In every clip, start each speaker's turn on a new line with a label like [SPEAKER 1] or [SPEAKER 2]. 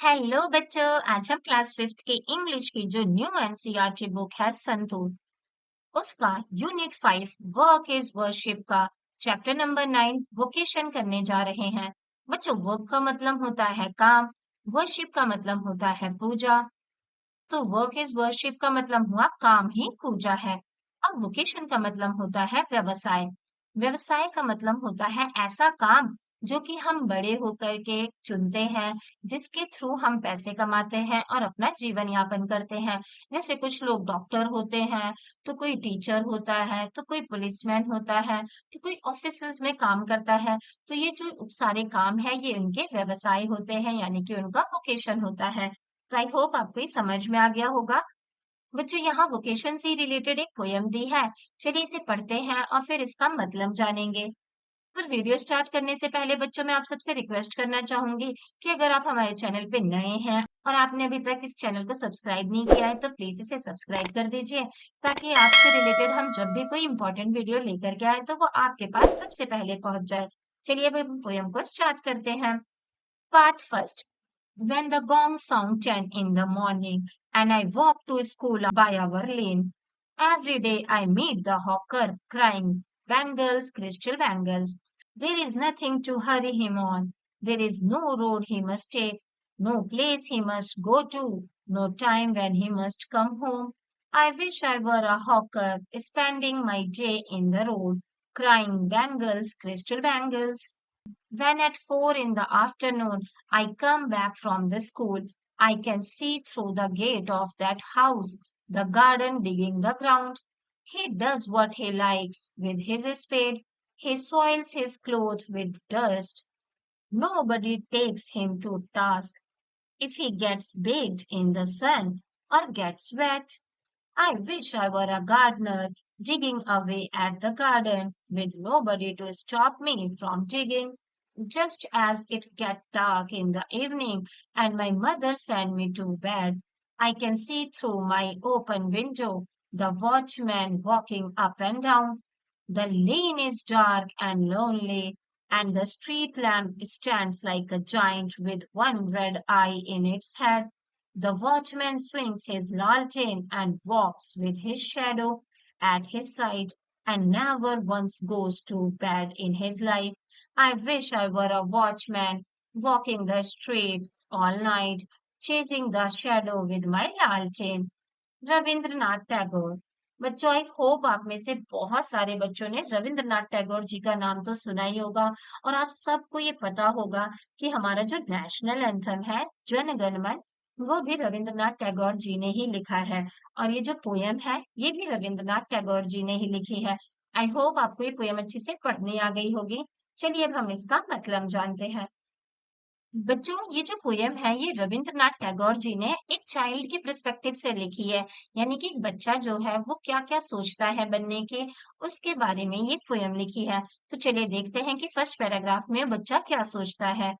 [SPEAKER 1] Hello बच्चों। आज हम क्लास फिफ्थ के इंग्लिश की जो न्यू एनसीईआरटी बुक है संतूर, उसका यूनिट 5 वर्क इज वर्शिप का चैप्टर नंबर 9 वोकेशन करने जा रहे हैं। बच्चों, वर्क का मतलब होता है काम, वर्शिप का मतलब होता है पूजा। तो वर्क इज वर्शिप का मतलब हुआ काम ही पूजा है। अब वोकेशन का मतलब होता है व्यवसाय। व्यवसाय का मतलब होता है ऐसा काम जो कि हम बड़े होकर के चुनते हैं, जिसके थ्रू हम पैसे कमाते हैं और अपना जीवन यापन करते हैं। जैसे कुछ लोग डॉक्टर होते हैं, तो कोई टीचर होता है, तो कोई पुलिसमैन होता है, तो कोई ऑफिसेज में काम करता है। तो ये जो सारे काम है ये उनके व्यवसाय होते हैं, यानी कि उनका वोकेशन होता है। तो आई होप आपको ये समझ में आ गया होगा। बच्चों, यहाँ वोकेशन से रिलेटेड एक पोयम दी है। चलिए इसे पढ़ते हैं और फिर इसका मतलब जानेंगे। पर वीडियो स्टार्ट करने से पहले बच्चों, मैं आप सबसे रिक्वेस्ट करना चाहूंगी कि अगर आप हमारे चैनल पे नए हैं और आपने अभी तक इस चैनल को सब्सक्राइब नहीं किया है तो प्लीज इसे सब्सक्राइब कर दीजिए, ताकि आपसे रिलेटेड हम जब भी कोई इंपॉर्टेंट वीडियो लेकर के आए तो वो आपके पास सबसे पहले पहुंच जाए। चलिए अब हम पोयम को स्टार्ट करते हैं। Part first. When the gong sound 10 in the morning and I walk to school by our lane, every day I meet the hawker crying, bangles, crystal bangles. There is nothing to hurry him on. There is no road he must take, no place he must go to, no time when he must come home. I wish I were a hawker, spending my day in the road, crying bangles, crystal bangles. When at 4 in the afternoon I come back from the school, I can see through the gate of that house the garden digging the ground. He does what he likes with his spade. He soils his clothes with dust. Nobody takes him to task if he gets baked in the sun or gets wet. I wish I were a gardener digging away at the garden with nobody to stop me from digging. Just as it gets dark in the evening and my mother sent me to bed, I can see through my open window the watchman walking up and down. The lane is dark and lonely, and the street lamp stands like a giant with one red eye in its head. The watchman swings his lantern and walks with his shadow at his side, and never once goes to bed in his life. I wish I were a watchman, walking the streets all night, chasing the shadow with my lantern. Rabindranath Tagore. बच्चों, I hope आप में से बहुत सारे बच्चों ने रविंद्रनाथ टैगोर जी का नाम तो सुना ही होगा, और आप सबको ये पता होगा कि हमारा जो नेशनल एंथम है जन गण मन, वो भी रविंद्रनाथ टैगोर जी ने ही लिखा है। और ये जो पोयम है ये भी रविंद्रनाथ टैगोर जी ने ही लिखी है। आई होप आपको ये पोयम अच्छे से पढ़ने आ गई होगी। चलिए अब हम इसका मतलब जानते हैं। बच्चों, ये जो पोयम है ये रविंद्रनाथ टैगोर जी ने एक चाइल्ड के पर्सपेक्टिव से लिखी है, यानी कि एक बच्चा जो है वो क्या क्या सोचता है बनने के, उसके बारे में ये पोयम लिखी है। तो चलिए देखते हैं कि फर्स्ट पैराग्राफ में बच्चा क्या सोचता है।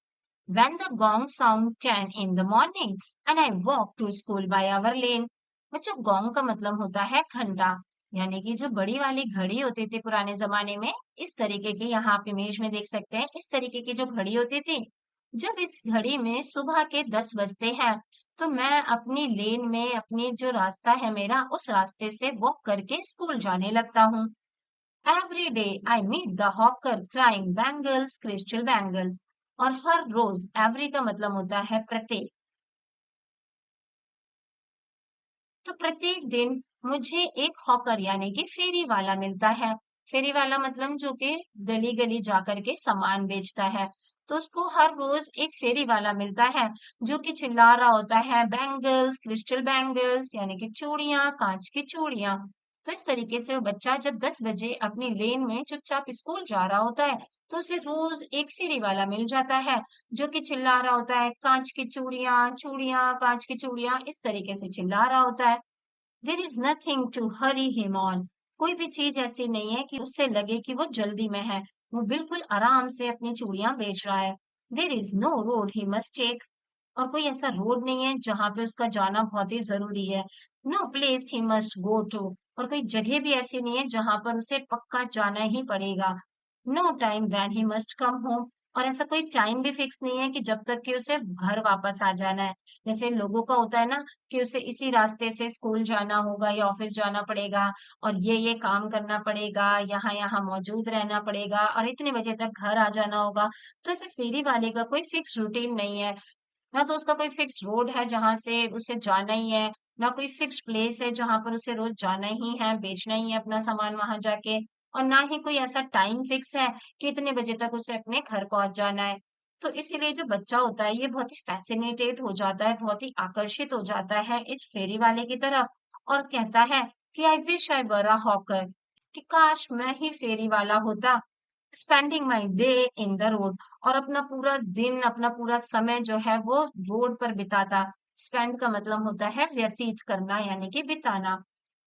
[SPEAKER 1] When the gong sound 10 in the morning and I walk to school by our lane। बच्चों, गॉन्ग का मतलब होता है घंटा, यानी कि जो बड़ी वाली घड़ी होती थी पुराने जमाने में, इस तरीके की, यहाँ आप इमेज में देख सकते हैं, इस तरीके की जो घड़ी होती थी। जब इस घड़ी में सुबह के 10 बजते हैं तो मैं अपनी लेन में, अपनी जो रास्ता है मेरा, उस रास्ते से वॉक करके स्कूल जाने लगता हूँ। Every day I meet the hawker crying bangles crystal bangles. और हर रोज, एवरी का मतलब होता है प्रत्येक, तो प्रत्येक दिन मुझे एक हॉकर यानी कि फेरी वाला मिलता है। फेरी वाला मतलब जो कि गली गली जाकर के सामान बेचता है। तो उसको हर रोज एक फेरी वाला मिलता है जो कि चिल्ला रहा होता है बैंगल्स क्रिस्टल बैंगल्स, यानी कि चूड़ियां, कांच की चूड़ियां। तो इस तरीके से वो बच्चा जब 10 बजे अपनी लेन में चुपचाप स्कूल जा रहा होता है तो उसे रोज एक फेरी वाला मिल जाता है जो कि चिल्ला रहा होता है कांच की चूड़ियां, चूड़ियां, कांच की चूड़ियां, इस तरीके से चिल्ला रहा होता है। There is nothing to hurry him on. कोई भी चीज ऐसी नहीं है कि उससे लगे कि वो जल्दी में है। वो बिल्कुल आराम से अपनी चूड़ियां बेच रहा है। There is no road he must take. और कोई ऐसा रोड नहीं है जहां पे उसका जाना बहुत ही जरूरी है। No place he must go to. और कोई जगह भी ऐसी नहीं है जहां पर उसे पक्का जाना ही पड़ेगा। No time when he must come home. और ऐसा कोई टाइम भी फिक्स नहीं है कि जब तक कि उसे घर वापस आ जाना है। जैसे लोगों का होता है ना कि उसे इसी रास्ते से स्कूल जाना होगा या ऑफिस जाना पड़ेगा और ये काम करना पड़ेगा, यहाँ-यहाँ मौजूद रहना पड़ेगा और इतने बजे तक घर आ जाना होगा। तो ऐसे फेरी वाले का कोई फिक्स रूटीन नहीं है। ना तो उसका कोई फिक्स रोड है जहाँ से उसे जाना ही है, ना कोई फिक्स प्लेस है जहाँ पर उसे रोज जाना ही है, बेचना ही है अपना सामान वहां जाके, और ना ही कोई ऐसा टाइम फिक्स है कि इतने बजे तक उसे अपने घर पहुंच जाना है। तो इसीलिए जो बच्चा होता है ये बहुत ही फैसिनेटेड हो जाता है, बहुत ही आकर्षित हो जाता है इस फेरी वाले की तरफ और कहता है कि आई wish I were a hawker, कि काश मैं ही फेरी वाला होता, spending my day in the road, और अपना पूरा दिन अपना पूरा समय जो है वो रोड पर बिताता। स्पेंड का मतलब होता है व्यतीत करना यानी कि बिताना।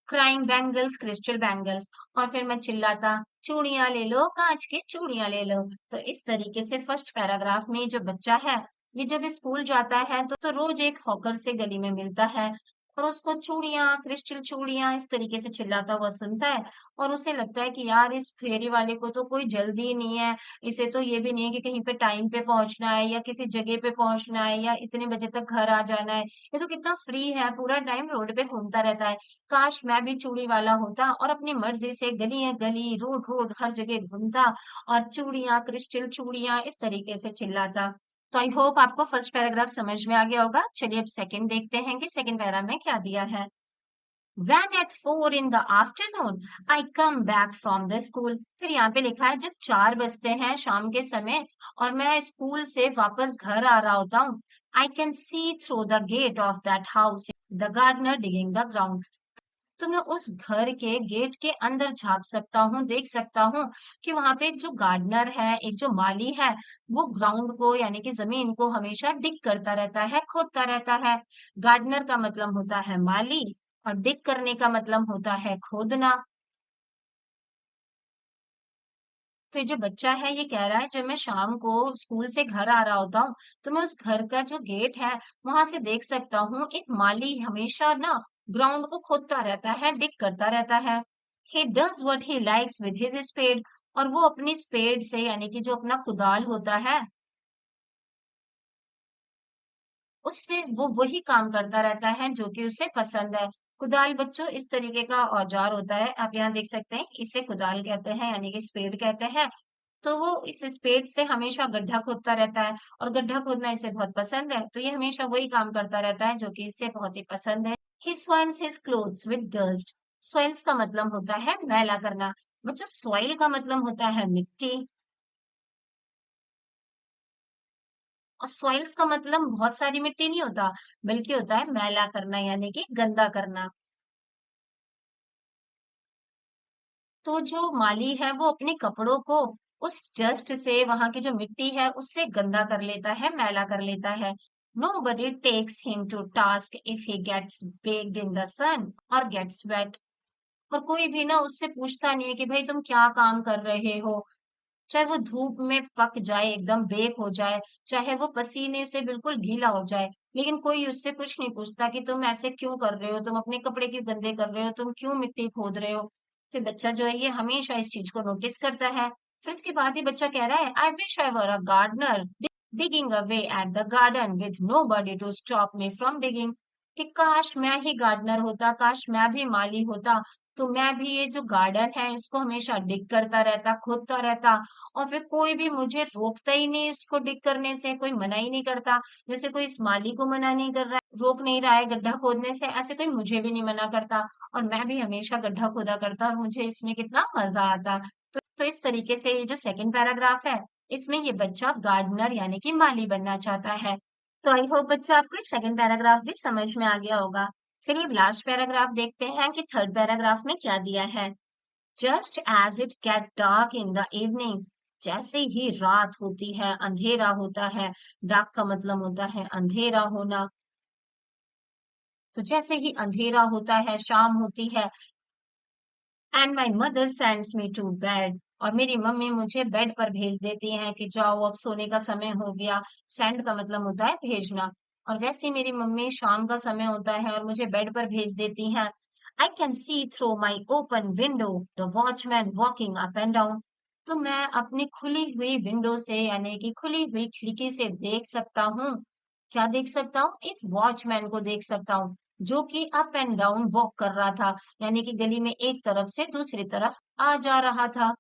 [SPEAKER 1] क्राइंग बैंगल्स, क्रिस्टल बैंगल्स, और फिर मैं चिल्लाता चूड़ियां ले लो, कांच की चूड़ियां ले लो। तो इस तरीके से फर्स्ट पैराग्राफ में जो बच्चा है ये जब स्कूल जाता है तो रोज एक हॉकर से गली में मिलता है और उसको चूड़ियां, क्रिस्टल चूड़ियां इस तरीके से चिल्लाता हुआ सुनता है और उसे लगता है कि यार इस फेरी वाले को तो कोई जल्दी ही नहीं है, इसे तो ये भी नहीं है कि कहीं पे टाइम पे पहुंचना है या किसी जगह पे पहुंचना है या इतने बजे तक घर आ जाना है। ये तो कितना फ्री है, पूरा टाइम रोड पे घूमता रहता है। काश मैं भी चूड़ी वाला होता और अपनी मर्जी से गली है गली, रोड रोड हर जगह घूमता और चूड़ियां, क्रिस्टल चूड़ियां इस तरीके से चिल्लाता। तो आई होप आपको फर्स्ट पैराग्राफ समझ में आ गया होगा। चलिए अब सेकंड देखते हैं कि सेकंड पैरा में क्या दिया है। When at 4 in the afternoon I come back from the school। फिर यहाँ पे लिखा है जब 4 बजते हैं शाम के समय और मैं स्कूल से वापस घर आ रहा होता हूँ। I can see through the gate of that house the gardener digging the ground। तो मैं उस घर के गेट के अंदर झांक सकता हूँ, देख सकता हूँ कि वहां पे एक जो गार्डनर है, एक जो माली है, वो ग्राउंड को यानी कि जमीन को हमेशा डिग करता रहता है, खोदता रहता है। गार्डनर का मतलब होता है माली और डिग करने का मतलब होता है खोदना। तो ये जो बच्चा है ये कह रहा है जब मैं शाम को स्कूल से घर आ रहा होता हूँ तो मैं उस घर का जो गेट है वहां से देख सकता हूँ एक माली हमेशा ना ग्राउंड को खोदता रहता है, डिग करता रहता है। He does what he likes with his spade, और वो अपनी स्पेड से यानी कि जो अपना कुदाल होता है उससे वो वही काम करता रहता है जो कि उसे पसंद है। कुदाल बच्चों इस तरीके का औजार होता है, आप यहाँ देख सकते हैं, इसे कुदाल कहते हैं यानी कि स्पेड कहते हैं। तो वो इस स्पेड से हमेशा गड्ढा खोदता रहता है और गड्ढा खोदना इसे बहुत पसंद है, तो ये हमेशा वही काम करता रहता है जो कि इसे बहुत ही पसंद है। He soils his clothes with dust. Soils का मतलब होता है मैला करना। बच्चों सॉइल का मतलब होता है मिट्टी और सॉइल्स का मतलब बहुत सारी मिट्टी नहीं होता, बल्कि होता है मैला करना यानी कि गंदा करना। तो जो माली है वो अपने कपड़ों को उस डस्ट से, वहां की जो मिट्टी है उससे गंदा कर लेता है, मैला कर लेता है। Nobody takes him to task if he gets baked in the sun or gets wet। और कोई भी ना उससे पूछता नहीं है कि भाई तुम क्या काम कर रहे हो, चाहे वो धूप में पक जाए, एकदम बेक हो जाए, चाहे वो पसीने से बिल्कुल गीला हो जाए, लेकिन कोई उससे कुछ नहीं पूछता कि तुम ऐसे क्यों कर रहे हो, तुम अपने कपड़े क्यों गंदे कर रहे हो, तुम क्यों मिट्टी खोद रहे हो। तो बच्चा जो है ये हमेशा इस चीज को नोटिस करता है। फिर इसके बाद ही बच्चा कह रहा है I wish I were a gardener digging away at the garden with nobody to stop me from digging। कि काश मैं ही गार्डनर होता, काश मैं भी माली होता, तो मैं भी ये जो गार्डन है इसको हमेशा डिग करता रहता, खोदता रहता, और फिर कोई भी मुझे रोकता ही नहीं इसको डिग करने से, कोई मना ही नहीं करता। जैसे कोई इस माली को मना नहीं कर रहा है, रोक नहीं रहा है गड्ढा खोदने से, ऐसे कोई मुझे भी नहीं मना करता और मैं भी हमेशा गड्ढा खोदा करता और मुझे इसमें कितना मजा आता। तो इस तरीके से ये जो सेकंड पैराग्राफ है इसमें ये बच्चा गार्डनर यानी कि माली बनना चाहता है। तो आई होप बच्चा आपको सेकंड पैराग्राफ भी समझ में आ गया होगा। चलिए लास्ट पैराग्राफ देखते हैं कि थर्ड पैराग्राफ में क्या दिया है। Just as it get dark in the evening, जैसे ही रात होती है, अंधेरा होता है। डार्क का मतलब होता है अंधेरा होना। तो जैसे ही अंधेरा होता है, शाम होती है, and my mother sends me to bed, और मेरी मम्मी मुझे बेड पर भेज देती हैं कि जाओ अब सोने का समय हो गया। सेंड का मतलब होता है भेजना। और जैसे ही मेरी मम्मी शाम का समय होता है और मुझे बेड पर भेज देती हैं, I can see through my open window the watchman walking up and down. तो मैं अपनी खुली हुई विंडो से यानी कि खुली हुई खिड़की से देख सकता हूँ। क्या देख सकता हूँ? एक वॉचमैन को देख सकता हूँ, जो कि अप एंड डाउन वॉक कर रहा था, यानी कि गली में एक तरफ से दूसरी तरफ आ जा रहा था।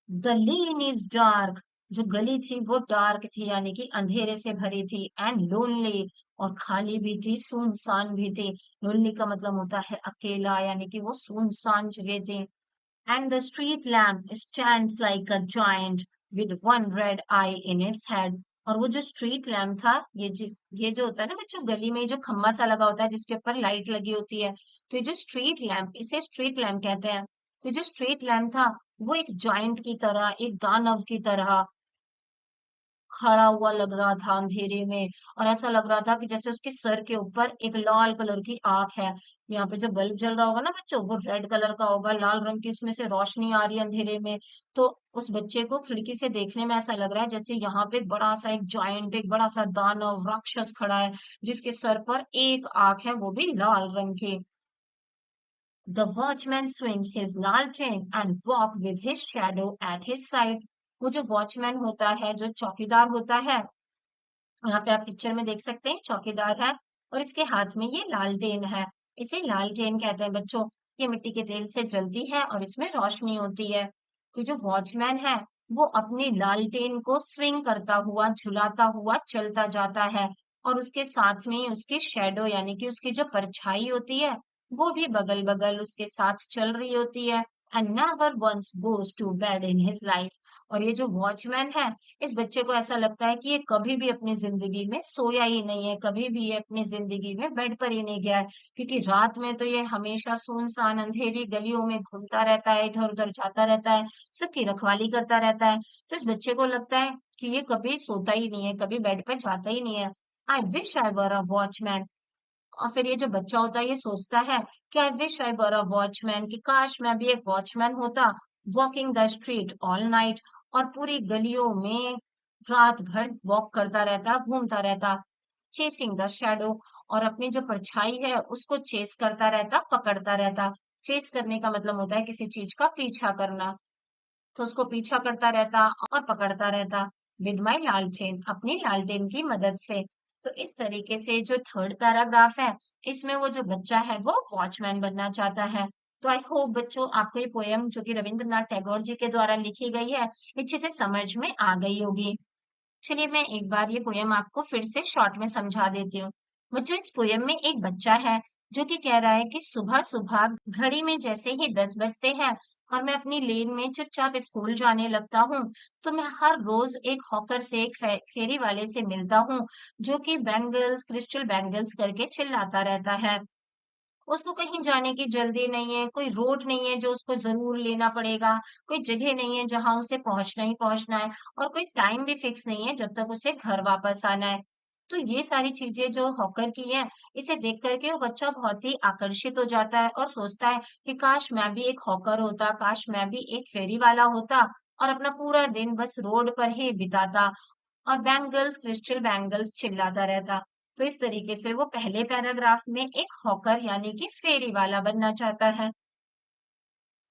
[SPEAKER 1] द लेन इज डार्क, जो गली थी वो डार्क थी यानी कि अंधेरे से भरी थी, एंड लोनली, और खाली भी थी, सुनसान भी थी। लोनली का मतलब होता है अकेला, यानी कि वो सुनसान जगह थी। And the street lamp stands like a giant with one red eye in its head. और वो जो स्ट्रीट लैम्प था, ये जो होता है ना बच्चों, गली में जो खम्बा सा लगा होता है जिसके ऊपर लाइट लगी होती है, तो ये जो स्ट्रीट लैम्प, इसे स्ट्रीट लैम्प कहते हैं। तो जो स्ट्रीट लैम्प था, वो एक जाइंट की तरह, एक दानव की तरह खड़ा हुआ लग रहा था अंधेरे में, और ऐसा लग रहा था कि जैसे उसके सर के ऊपर एक लाल कलर की आंख है। यहाँ पे जो बल्ब जल रहा होगा ना बच्चों, वो रेड कलर का होगा, लाल रंग की उसमें से रोशनी आ रही है अंधेरे में। तो उस बच्चे को खिड़की से देखने में ऐसा लग रहा है जैसे यहाँ पे एक बड़ा सा, एक जायंट, एक बड़ा सा दानव राक्षस खड़ा है, जिसके सर पर एक आंख है, वो भी लाल रंग की। The watchman swings his lantern and walk with his shadow at his side. वो जो वॉचमैन होता है, जो चौकीदार होता है, यहाँ पे आप पिक्चर में देख सकते हैं, चौकीदार है, और इसके हाथ में ये लालटेन है। इसे लालटेन कहते हैं बच्चों। ये मिट्टी के तेल से जलती है और इसमें रोशनी होती है। तो जो वॉचमैन है, वो अपनी लालटेन को स्विंग करता हुआ, झुलाता हुआ चलता जाता है, और उसके साथ में ही उसकी शेडो यानी कि उसकी जो परछाई होती है, वो भी बगल बगल उसके साथ चल रही होती है। And never once goes to bed in his life. और ये जो वॉचमैन है, इस बच्चे को ऐसा लगता है कि ये कभी भी अपनी जिंदगी में सोया ही नहीं है, कभी भी ये अपनी जिंदगी में बेड पर ही नहीं गया है, क्योंकि रात में तो ये हमेशा सुनसान अंधेरी गलियों में घूमता रहता है, इधर उधर जाता रहता है, सबकी रखवाली करता रहता है। तो इस बच्चे को लगता है कि ये कभी सोता ही नहीं है, कभी बेड पर जाता ही नहीं है। I wish I were a watchman. और फिर ये जो बच्चा होता है, ये सोचता है कि आई wish I were a watchman, कि काश मैं भी एक वॉचमैन होता, walking the street all night, और पूरी गलियों में रात भर वॉक करता रहता, घूमता रहता, चेसिंग द शैडो, और अपनी जो परछाई है उसको चेस करता रहता, पकड़ता रहता। चेस करने का मतलब होता है किसी चीज का पीछा करना। तो उसको पीछा करता रहता और पकड़ता रहता, विद माई लालटेन, अपनी लालटेन की मदद से। तो इस तरीके से जो थर्ड पैराग्राफ है, इसमें वो जो बच्चा है वो वॉचमैन बनना चाहता है। तो आई होप बच्चों, आपको ये पोयम जो कि रविंद्रनाथ टैगोर जी के द्वारा लिखी गई है, अच्छे से समझ में आ गई होगी। चलिए मैं एक बार ये पोयम आपको फिर से शॉर्ट में समझा देती हूँ। बच्चों, इस पोयम में एक बच्चा है जो कि कह रहा है कि सुबह सुबह घड़ी में जैसे ही 10 बजते हैं और मैं अपनी लेन में चुपचाप स्कूल जाने लगता हूँ, तो मैं हर रोज एक हॉकर से, एक फेरी वाले से मिलता हूँ, जो कि बैंगल्स, क्रिस्टल बैंगल्स करके चिल्लाता रहता है। उसको कहीं जाने की जल्दी नहीं है, कोई रोड नहीं है जो उसको ज़रूर लेना पड़ेगा, कोई जगह नहीं है जहाँ उसे पहुँचना ही पहुँचना है, और कोई टाइम भी फिक्स नहीं है जब तक उसे घर वापस आना है। तो ये सारी चीज़ें जो हॉकर की हैं, इसे देख कर के वो बच्चा बहुत ही आकर्षित हो जाता है और सोचता है कि काश मैं भी एक हॉकर होता, काश मैं भी एक फेरी वाला होता, और अपना पूरा दिन बस रोड पर ही बिताता, और बैंगल्स, क्रिस्टल बैंगल्स चिल्लाता रहता। तो इस तरीके से वो पहले पैराग्राफ में एक हॉकर यानी कि फेरी वाला बनना चाहता है।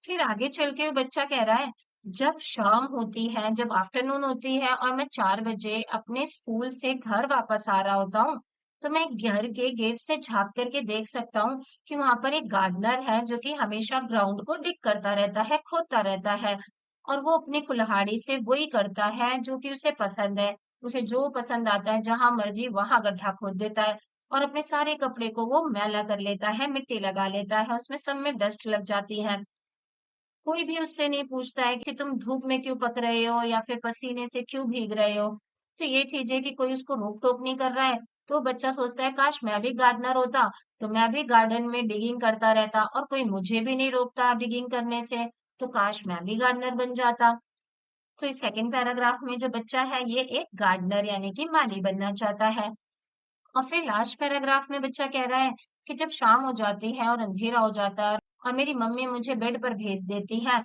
[SPEAKER 1] फिर आगे चल के वो बच्चा कह रहा है, जब शाम होती है, जब आफ्टरनून होती है और मैं 4 बजे अपने स्कूल से घर वापस आ रहा होता हूँ, तो मैं घर के गेट से झाँक करके देख सकता हूँ कि वहां पर एक गार्डनर है जो कि हमेशा ग्राउंड को डिग करता रहता है, खोदता रहता है, और वो अपनी कुल्हाड़ी से वही करता है जो कि उसे पसंद है। उसे जो पसंद आता है, जहां मर्जी वहां गड्ढा खोद देता है, और अपने सारे कपड़े को वो मैला कर लेता है, मिट्टी लगा लेता है, उसमें सब में डस्ट लग जाती है। कोई भी उससे नहीं पूछता है कि तुम धूप में क्यों पक रहे हो या फिर पसीने से क्यों भीग रहे हो। तो ये चीज है कि कोई उसको रोक टोक नहीं कर रहा है। तो बच्चा सोचता है काश मैं भी गार्डनर होता, तो मैं भी गार्डन में डिगिंग करता रहता और कोई मुझे भी नहीं रोकता डिगिंग करने से। तो काश मैं भी गार्डनर बन जाता। तो इस सेकंड पैराग्राफ में जो बच्चा है, ये एक गार्डनर यानी कि माली बनना चाहता है। और फिर लास्ट पैराग्राफ में बच्चा कह रहा है कि जब शाम हो जाती है और अंधेरा हो जाता है और मेरी मम्मी मुझे बेड पर भेज देती है,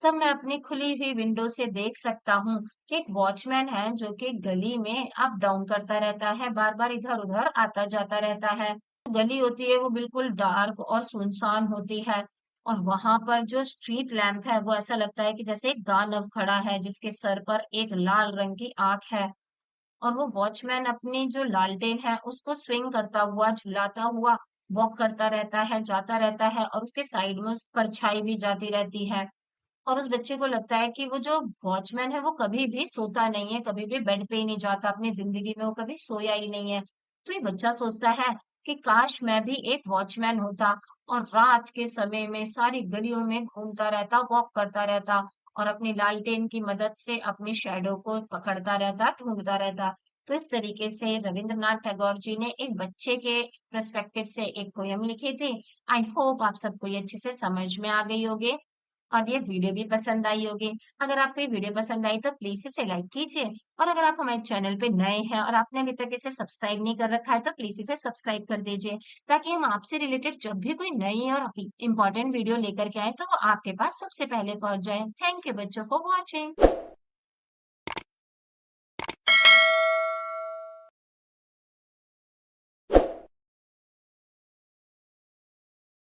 [SPEAKER 1] तब मैं अपनी खुली हुई विंडो से देख सकता हूँ कि एक वॉचमैन है जो कि गली में अप डाउन करता रहता है, बार बार इधर उधर आता जाता रहता है। गली होती है वो बिल्कुल डार्क और सुनसान होती है, और वहां पर जो स्ट्रीट लैंप है वो ऐसा लगता है कि जैसे एक दानव खड़ा है जिसके सर पर एक लाल रंग की आंख है। और वो वॉचमैन अपनी जो लालटेन है उसको स्विंग करता हुआ झुलाता हुआ वॉक करता रहता है, जाता रहता है, और उसके साइड में उस परछाई भी जाती रहती है। और उस बच्चे को लगता है कि वो जो वॉचमैन है वो कभी भी सोता नहीं है, कभी भी बेड पे ही नहीं जाता, अपनी जिंदगी में वो कभी सोया ही नहीं है। तो ये बच्चा सोचता है कि काश मैं भी एक वॉचमैन होता और रात के समय में सारी गलियों में घूमता रहता, वॉक करता रहता, और अपनी लालटेन की मदद से अपनी शैडो को पकड़ता रहता, ढूंढता रहता। तो इस तरीके से रविंद्रनाथ टैगोर जी ने एक बच्चे के पर्सपेक्टिव से एक पोयम लिखी थी। आई होप आप सबको ये अच्छे से समझ में आ गई होगी और ये वीडियो भी पसंद आई होगी। अगर आपको ये वीडियो पसंद आई तो प्लीज इसे लाइक कीजिए, और अगर आप हमारे चैनल पे नए हैं और आपने अभी तक इसे सब्सक्राइब नहीं कर रखा है तो प्लीज इसे सब्सक्राइब कर दीजिए, ताकि हम आपसे रिलेटेड जब भी कोई नई और इम्पोर्टेंट वीडियो लेकर के आए तो वो आपके पास सबसे पहले पहुंच जाए। थैंक यू बच्चों फॉर वॉचिंग।